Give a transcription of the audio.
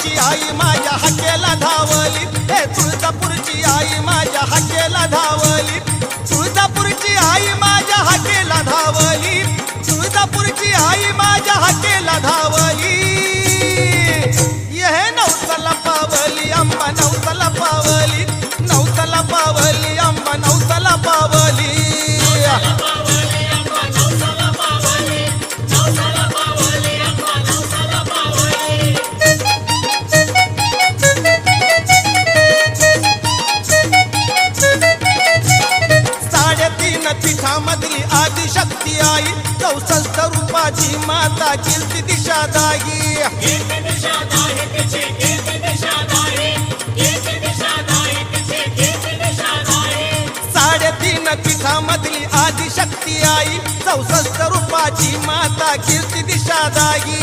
तुळजापूरची आई माझ्या हाकेला धावली, हे तुळजापूरची आई माझ्या हाकेला धावली, तुळजापूरची आई माझ्या हाकेला धावली, तुळजापूरची आई माझ्या हाकेला धावली. ये नवसाला पावली अंबा, नवसाला पावली, नवसाला पावली अंबा, नवसाला पावली. पीठामधली आदिशक्ती आई, 64 रूपाची माता कीर्ती दिशादायी. 3.5 पीठामधली आदिशक्ती आई, 64 रूपाची माता कीर्ती दिशादायी.